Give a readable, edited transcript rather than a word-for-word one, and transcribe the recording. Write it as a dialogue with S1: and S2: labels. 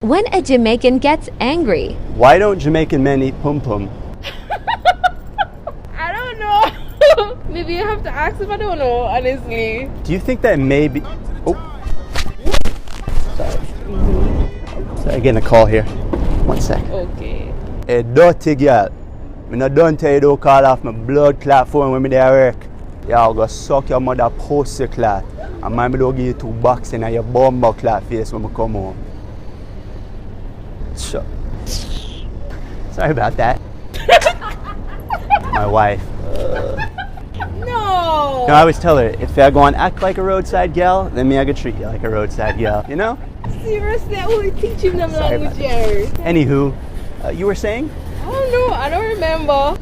S1: When a Jamaican gets angry.
S2: Why don't Jamaican men eat pum pum?
S3: I don't know. Maybe you have to ask if I don't know, honestly.
S2: Do you think that maybe... Oh. Sorry. Sorry, getting a call here. 1 sec.
S3: Okay.
S2: Hey, dutty gyal. Me not done tell you don't call off my blood clot phone when me there work. Yeah, I'll go suck your mother pussy clot. And mind me don't give you 2 boxing and your bumbo clot face when me come home. Sure. Sorry about that. My wife.
S3: No.
S2: No, I always tell her, if I go and act like a roadside gal, then me I could treat you like a roadside gal, you know?
S3: Seriously, I will teach him them
S2: Sorry
S3: language here.
S2: Anywho, you were saying?
S3: I don't know. I don't remember.